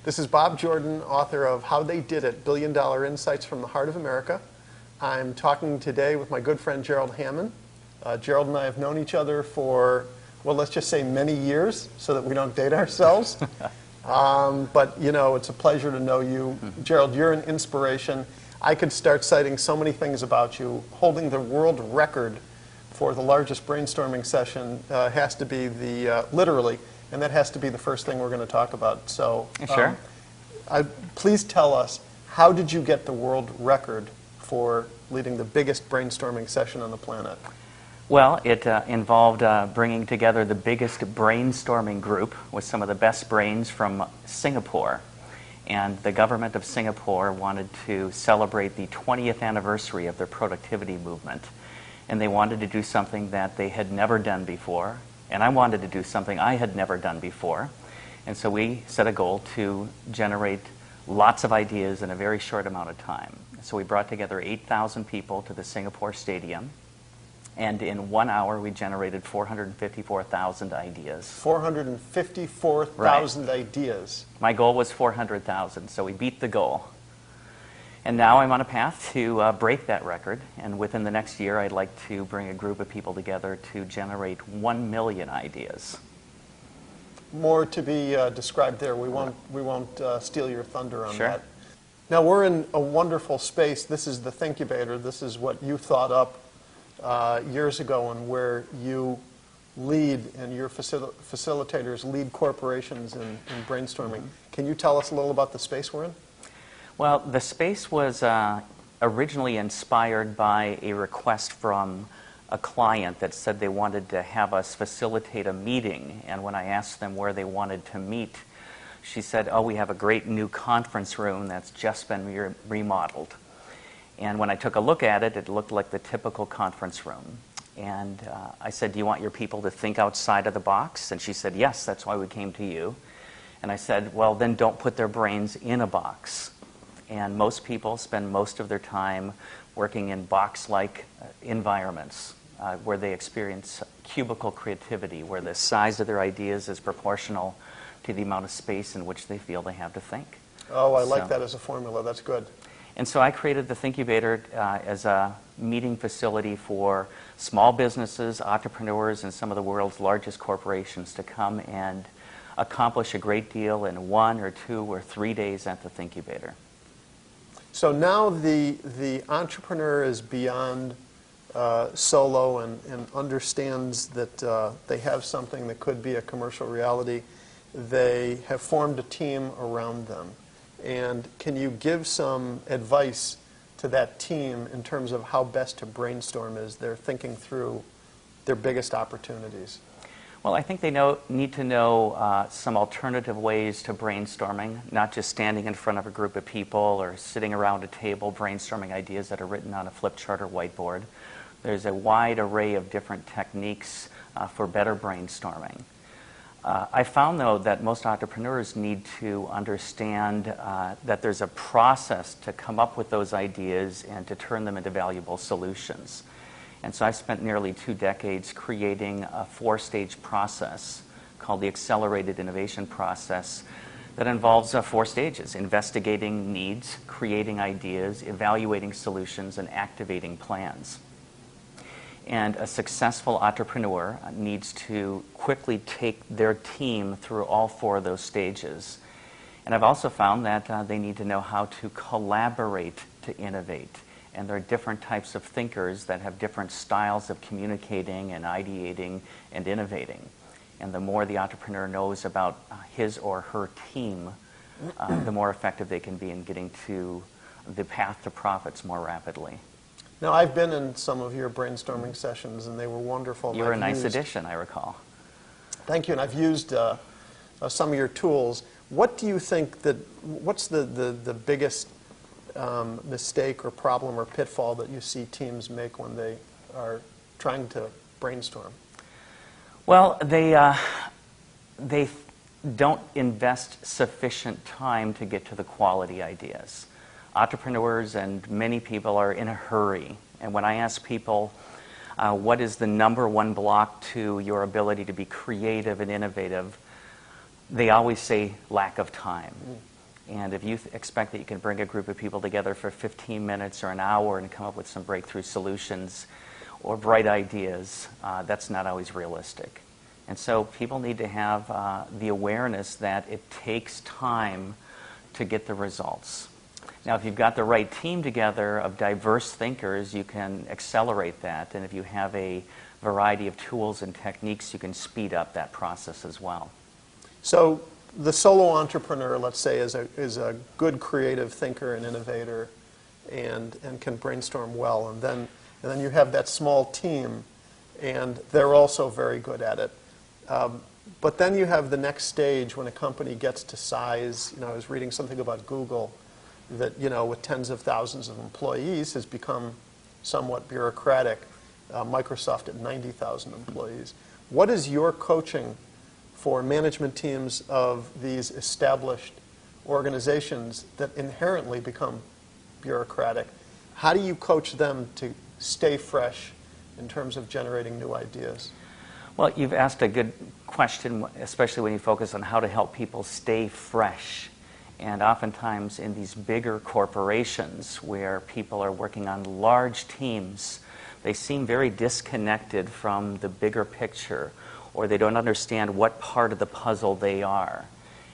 This is Bob Jordan, author of How They Did It, Billion Dollar Insights from the Heart of America. I'm talking today with my good friend Gerald Haman. Gerald and I have known each other for, well, let's just say many years so that we don't date ourselves. But, you know, it's a pleasure to know you. Gerald, you're an inspiration. I could start citing so many things about you. Holding the world record for the largest brainstorming session has to be the, literally, and that has to be the first thing we're going to talk about. So, sure. Please tell us, how did you get the world record for leading the biggest brainstorming session on the planet? Well, it involved bringing together the biggest brainstorming group with some of the best brains from Singapore. And the government of Singapore wanted to celebrate the 20th anniversary of their productivity movement. And they wanted to do something that they had never done before. And I wanted to do something I had never done before. And so we set a goal to generate lots of ideas in a very short amount of time. So we brought together 8,000 people to the Singapore Stadium. And in 1 hour, we generated 454,000 ideas. 454,000 ideas. My goal was 400,000, so we beat the goal. And now I'm on a path to break that record. And within the next year, I'd like to bring a group of people together to generate 1 million ideas. More to be described there. We won't steal your thunder on Sure. that. Now, we're in a wonderful space. This is the Thinkubator. This is what you thought up years ago, and where you lead and your facilitators lead corporations in brainstorming. Can you tell us a little about the space we're in? Well, the space was originally inspired by a request from a client that said they wanted to have us facilitate a meeting. And when I asked them where they wanted to meet, she said, oh, we have a great new conference room that's just been remodeled. And when I took a look at it, it looked like the typical conference room. And I said, do you want your people to think outside of the box? And she said, yes, that's why we came to you. And I said, well, then don't put their brains in a box. And most people spend most of their time working in box-like environments where they experience cubicle creativity, where the size of their ideas is proportional to the amount of space in which they feel they have to think. Oh, I like that as a formula. That's good. And so I created the Thinkubator as a meeting facility for small businesses, entrepreneurs, and some of the world's largest corporations to come and accomplish a great deal in 1 or 2 or 3 days at the Thinkubator. So now the entrepreneur is beyond solo and understands that they have something that could be a commercial reality. They have formed a team around them. And can you give some advice to that team in terms of how best to brainstorm as they're thinking through their biggest opportunities? Well, I think they need to know some alternative ways to brainstorming, not just standing in front of a group of people or sitting around a table brainstorming ideas that are written on a flip chart or whiteboard. There's a wide array of different techniques for better brainstorming. I found, though, that most entrepreneurs need to understand that there's a process to come up with those ideas and to turn them into valuable solutions. And so I spent nearly 2 decades creating a 4-stage process called the Accelerated Innovation Process that involves 4 stages: investigating needs, creating ideas, evaluating solutions, and activating plans. And a successful entrepreneur needs to quickly take their team through all 4 of those stages. And I've also found that they need to know how to collaborate to innovate. And there are different types of thinkers that have different styles of communicating and ideating and innovating. And the more the entrepreneur knows about his or her team, the more effective they can be in getting to the path to profits more rapidly. Now, I've been in some of your brainstorming sessions, and they were wonderful. You were a nice addition, I recall. Thank you, and I've used some of your tools. What do you think what's the biggest mistake or problem or pitfall that you see teams make when they are trying to brainstorm? Well, they don't invest sufficient time to get to the quality ideas. Entrepreneurs and many people are in a hurry. And when I ask people, what is the #1 block to your ability to be creative and innovative, they always say lack of time. And if you expect that you can bring a group of people together for 15 minutes or an hour and come up with some breakthrough solutions or bright ideas, that's not always realistic. And so people need to have the awareness that it takes time to get the results. Now, if you've got the right team together of diverse thinkers, you can accelerate that. And if you have a variety of tools and techniques, you can speed up that process as well. So the solo entrepreneur, let's say, is a good creative thinker and innovator and can brainstorm well. And then you have that small team, and they're also very good at it. But then you have the next stage when a company gets to size. I was reading something about Google that, with tens of thousands of employees has become somewhat bureaucratic. Microsoft at 90,000 employees. What is your coaching for management teams of these established organizations that inherently become bureaucratic? How do you coach them to stay fresh in terms of generating new ideas? Well, you've asked a good question, especially when you focus on how to help people stay fresh. And oftentimes in these bigger corporations where people are working on large teams, they seem very disconnected from the bigger picture, or they don't understand what part of the puzzle they are.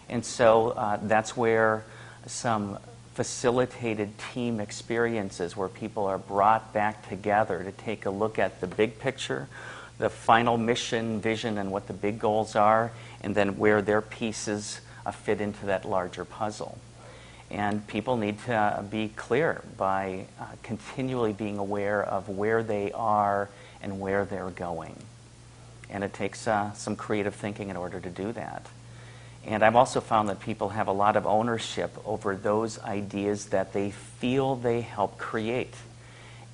And so that's where some facilitated team experiences where people are brought back together to take a look at the big picture, the final mission, vision, and what the big goals are, and then where their pieces fit into that larger puzzle. And people need to be clear by continually being aware of where they are and where they're going. And it takes some creative thinking in order to do that. And I've also found that people have a lot of ownership over those ideas that they feel they help create.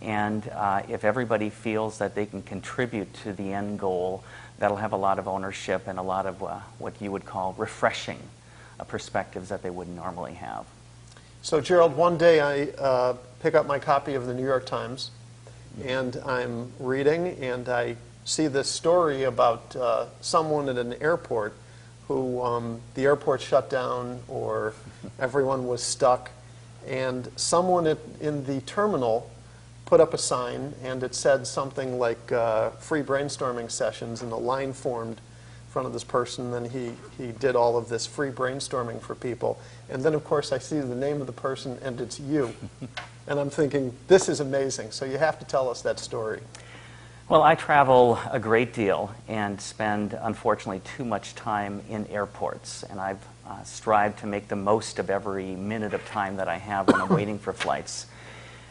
And if everybody feels that they can contribute to the end goal, that'll have a lot of ownership and a lot of what you would call refreshing perspectives that they wouldn't normally have. So, Gerald, one day I pick up my copy of the New York Times, and I'm reading, and I see this story about someone at an airport who the airport shut down or everyone was stuck, and someone in the terminal put up a sign, and it said something like free brainstorming sessions, and a line formed in front of this person. Then he did all of this free brainstorming for people. And then, of course, I see the name of the person, and it's you. And I'm thinking, this is amazing. So you have to tell us that story. Well, I travel a great deal and spend, unfortunately, too much time in airports. And I've strived to make the most of every minute of time that I have when I'm waiting for flights.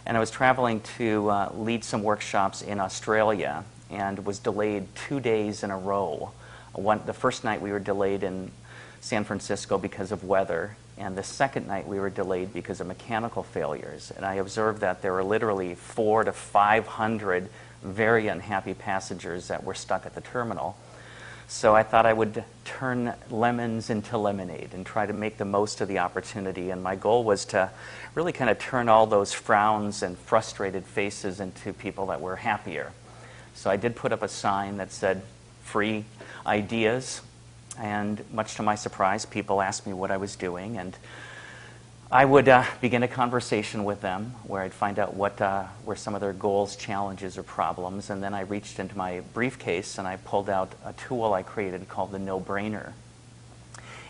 And I was traveling to lead some workshops in Australia and was delayed 2 days in a row. The first night we were delayed in San Francisco because of weather, and the second night we were delayed because of mechanical failures. And I observed that there were literally 400 to 500 very unhappy passengers that were stuck at the terminal. So I thought I would turn lemons into lemonade and try to make the most of the opportunity. And my goal was to really kind of turn all those frowns and frustrated faces into people that were happier. So I did put up a sign that said, free ideas. And much to my surprise, people asked me what I was doing. And I would begin a conversation with them where I'd find out what were some of their goals, challenges, or problems. And then I reached into my briefcase and I pulled out a tool I created called the No-Brainer.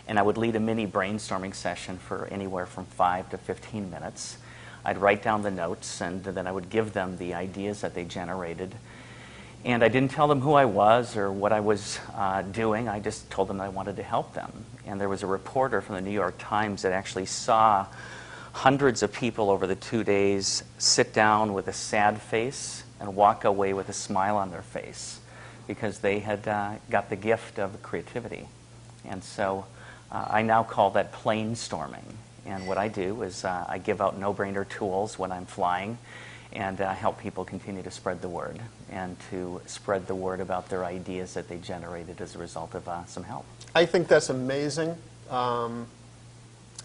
And I would lead a mini brainstorming session for anywhere from 5 to 15 minutes. I'd write down the notes, and then I would give them the ideas that they generated. And I didn't tell them who I was or what I was doing. I just told them I wanted to help them. And there was a reporter from the New York Times that actually saw hundreds of people over the 2 days sit down with a sad face and walk away with a smile on their face because they had got the gift of creativity. And so I now call that plainstorming. And what I do is I give out no-brainer tools when I'm flying and help people continue to spread the word and to spread the word about their ideas that they generated as a result of some help. I think that's amazing.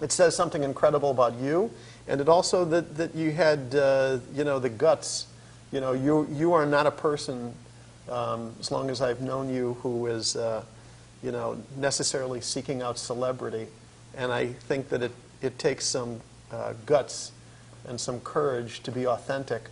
It says something incredible about you, and it also that you had the guts. You are not a person, as long as I've known you, who is necessarily seeking out celebrity. And I think that it takes some guts and some courage to be authentic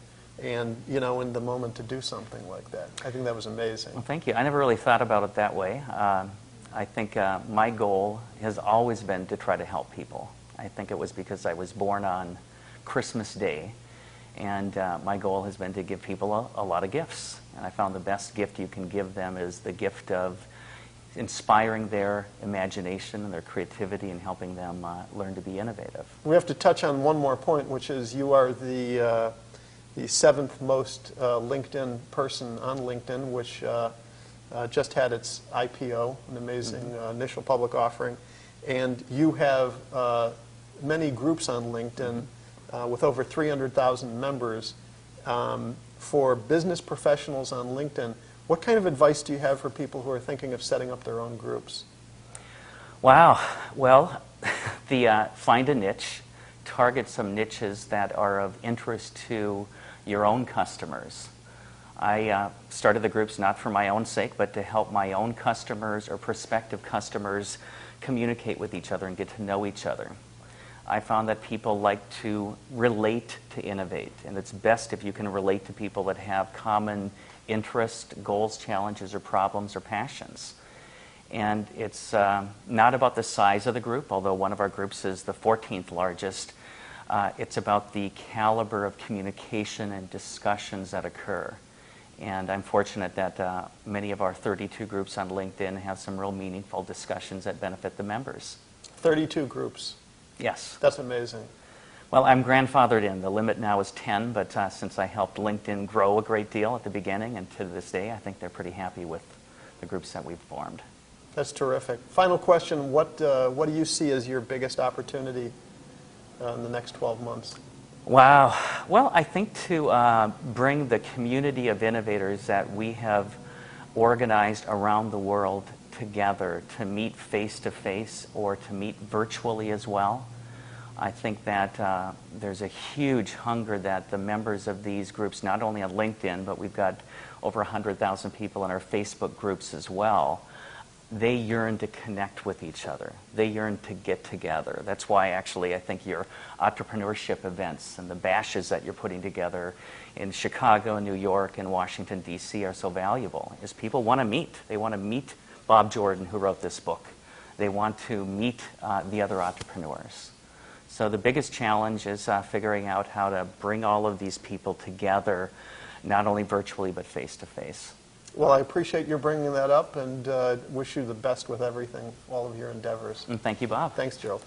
and, you know, in the moment to do something like that. I think that was amazing. Well, thank you. I never really thought about it that way. I think my goal has always been to try to help people. I think it was because I was born on Christmas Day, and my goal has been to give people a lot of gifts. And I found the best gift you can give them is the gift of inspiring their imagination and their creativity and helping them learn to be innovative. We have to touch on one more point, which is you are the 7th most LinkedIn person on LinkedIn, which just had its IPO, an amazing initial public offering. And you have many groups on LinkedIn with over 300,000 members. For business professionals on LinkedIn, what kind of advice do you have for people who are thinking of setting up their own groups? Wow. Well, find a niche, target some niches that are of interest to your own customers. I started the groups not for my own sake, but to help my own customers or prospective customers communicate with each other and get to know each other. I found that people like to relate to innovate, and it's best if you can relate to people that have common interest, goals, challenges, or problems, or passions. And it's not about the size of the group, although one of our groups is the 14th largest. It's about the caliber of communication and discussions that occur. And I'm fortunate that many of our 32 groups on LinkedIn have some real meaningful discussions that benefit the members. 32 groups. Yes. That's amazing. Well, I'm grandfathered in. The limit now is 10, but since I helped LinkedIn grow a great deal at the beginning and to this day, I think they're pretty happy with the groups that we've formed. That's terrific. Final question, what do you see as your biggest opportunity in the next 12 months? Wow. Well, I think to bring the community of innovators that we have organized around the world together to meet face-to-face or to meet virtually as well. I think that there's a huge hunger that the members of these groups, not only on LinkedIn, but we've got over 100,000 people in our Facebook groups as well, they yearn to connect with each other. They yearn to get together. That's why actually I think your entrepreneurship events and the bashes that you're putting together in Chicago, New York, and Washington, D.C. are so valuable, is people want to meet. They want to meet Bob Jordan, who wrote this book. They want to meet the other entrepreneurs. So the biggest challenge is figuring out how to bring all of these people together, not only virtually, but face-to-face. Well, I appreciate your bringing that up and wish you the best with everything, all of your endeavors. And thank you, Bob. Thanks, Gerald.